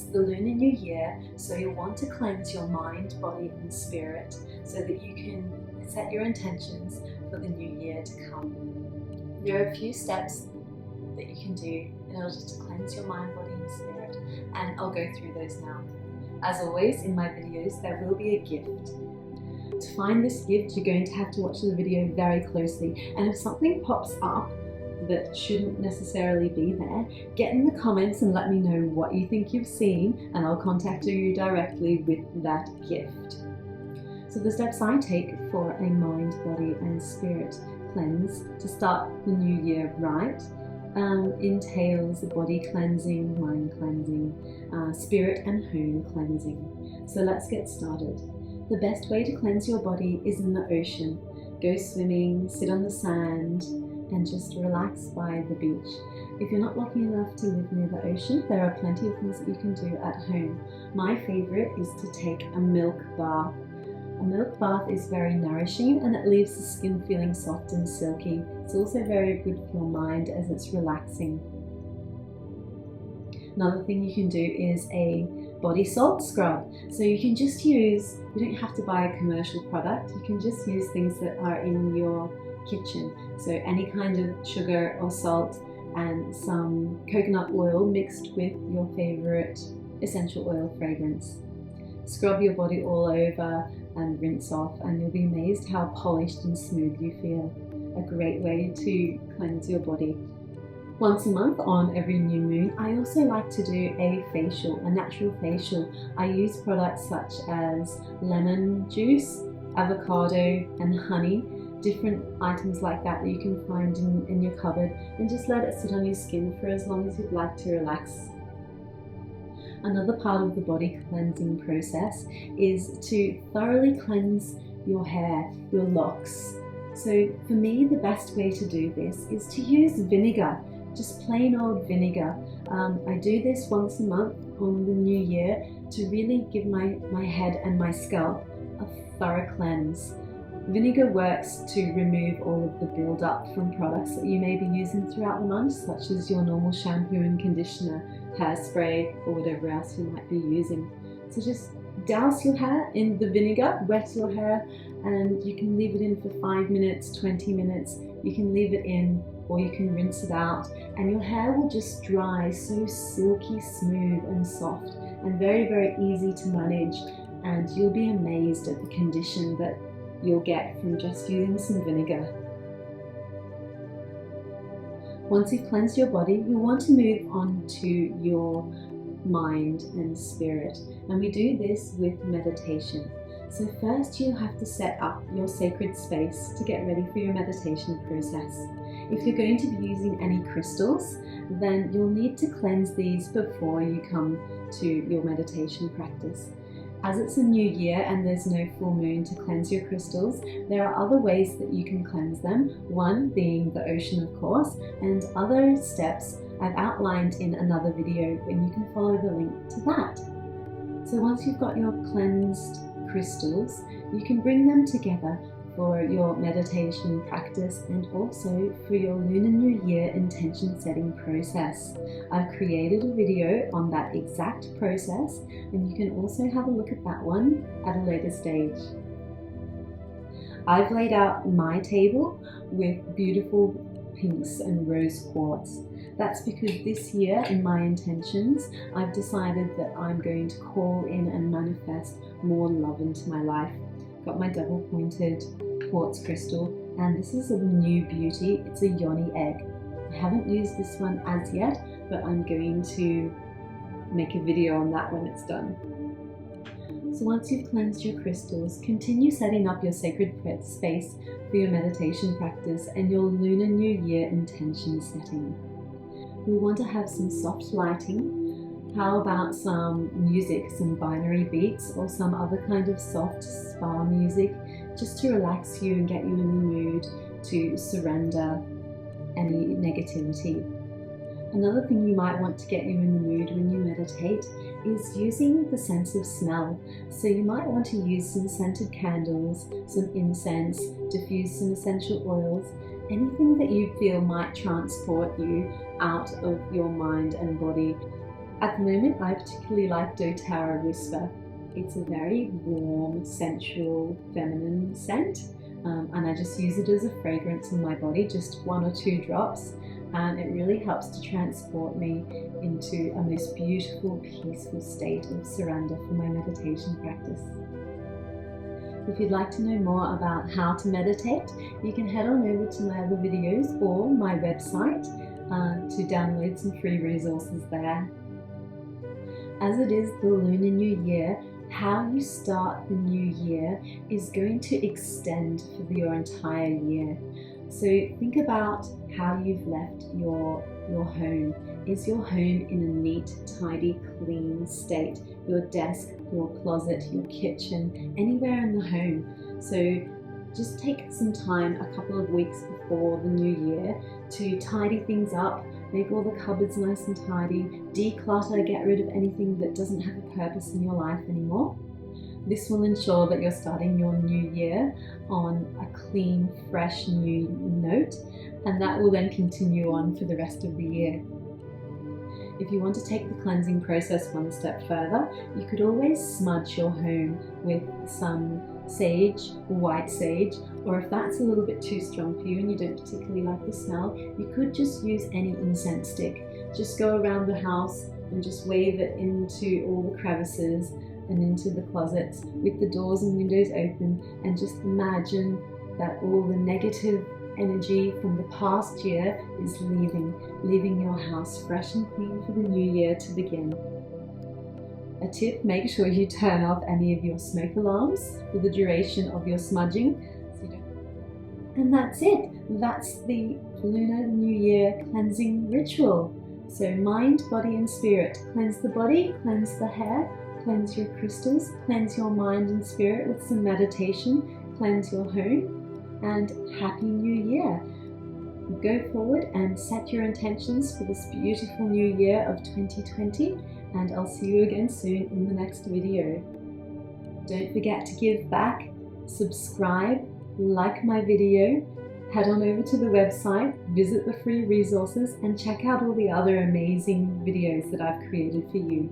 It's the Lunar New Year, so you'll want to cleanse your mind, body and spirit so that you can set your intentions for the new year to come. There are a few steps that you can do in order to cleanse your mind, body and spirit, and I'll go through those now. As always in my videos, there will be a gift. To find this gift, you're going to have to watch the video very closely, and if something pops up that shouldn't necessarily be there, get in the comments and let me know what you think you've seen, and I'll contact you directly with that gift. So the steps I take for a mind, body and spirit cleanse to start the new year right entails body cleansing, mind cleansing, spirit and home cleansing. So let's get started. The best way to cleanse your body is in the ocean. Go swimming, sit on the sand, and just relax by the beach. If you're not lucky enough to live near the ocean, there are plenty of things that you can do at home. My favourite is to take a milk bath. A milk bath is very nourishing and it leaves the skin feeling soft and silky. It's also very good for your mind as it's relaxing. Another thing you can do is a body salt scrub. So you can just use, you don't have to buy a commercial product, you can just use things that are in your kitchen. So any kind of sugar or salt and some coconut oil mixed with your favorite essential oil fragrance. Scrub your body all over and rinse off, and you'll be amazed how polished and smooth you feel. A great way to cleanse your body. Once a month on every new moon, I also like to do a facial, a natural facial. I use products such as lemon juice, avocado and honey, different items like that you can find in your cupboard, and just let it sit on your skin for as long as you'd like to relax. Another part of the body cleansing process is to thoroughly cleanse your hair, your locks. So for me, the best way to do this is to use vinegar, just plain old vinegar. I do this once a month on the new year to really give my head and my scalp a thorough cleanse. Vinegar works to remove all of the build-up from products that you may be using throughout the month, such as your normal shampoo and conditioner, hairspray, or whatever else you might be using. So just douse your hair in the vinegar, wet your hair, and you can leave it in for 5 minutes, 20 minutes. You can leave it in or you can rinse it out, and your hair will just dry so silky smooth and soft and very, very easy to manage, and you'll be amazed at the condition that you'll get from just using some vinegar. Once you've cleansed your body, you'll want to move on to your mind and spirit, and we do this with meditation. So first you have to set up your sacred space to get ready for your meditation process. If you're going to be using any crystals, then you'll need to cleanse these before you come to your meditation practice. As it's a new year and there's no full moon to cleanse your crystals, there are other ways that you can cleanse them, one being the ocean of course, and other steps I've outlined in another video, and you can follow the link to that. So once you've got your cleansed crystals, you can bring them together for your meditation practice and also for your Lunar New Year intention setting process. I've created a video on that exact process, and you can also have a look at that one at a later stage. I've laid out my table with beautiful pinks and rose quartz. That's because this year in my intentions, I've decided that I'm going to call in and manifest more love into my life. Got my double pointed quartz crystal, and this is a new beauty. It's a yoni egg. I haven't used this one as yet, but I'm going to make a video on that when it's done. So once you've cleansed your crystals, continue setting up your sacred space for your meditation practice and your Lunar New Year intention setting. We want to have some soft lighting. How about some music, some binary beats or some other kind of soft spa music, just to relax you and get you in the mood to surrender any negativity. Another thing you might want to get you in the mood when you meditate is using the sense of smell. So you might want to use some scented candles, some incense, diffuse some essential oils, anything that you feel might transport you out of your mind and body At the moment, I particularly like doTERRA Whisper. It's a very warm, sensual, feminine scent, and I just use it as a fragrance on my body, just 1 or 2 drops, and it really helps to transport me into a most beautiful, peaceful state of surrender for my meditation practice. If you'd like to know more about how to meditate, you can head on over to my other videos or my website to download some free resources there. As it is the Lunar New Year, how you start the new year is going to extend for your entire year. So think about how you've left your home. Is your home in a neat, tidy, clean state? Your desk, your closet, your kitchen, anywhere in the home. So just take some time, a couple of weeks before the new year, to tidy things up, make all the cupboards nice and tidy, declutter, get rid of anything that doesn't have a purpose in your life anymore. This will ensure that you're starting your new year on a clean, fresh, new note, and that will then continue on for the rest of the year. If you want to take the cleansing process one step further, you could always smudge your home with some sage, white sage, or if that's a little bit too strong for you and you don't particularly like the smell, you could just use any incense stick. Just go around the house and just wave it into all the crevices and into the closets with the doors and windows open, and just imagine that all the negative energy from the past year is leaving your house fresh and clean for the new year to begin. A tip, make sure you turn off any of your smoke alarms for the duration of your smudging. And that's it. That's the Lunar New Year cleansing ritual. So mind, body and spirit. Cleanse the body, cleanse the hair, cleanse your crystals, cleanse your mind and spirit with some meditation, cleanse your home, and Happy New Year. Go forward and set your intentions for this beautiful new year of 2020, and I'll see you again soon in the next video. Don't forget to give back, subscribe, like my video, head on over to the website, visit the free resources, and check out all the other amazing videos that I've created for you.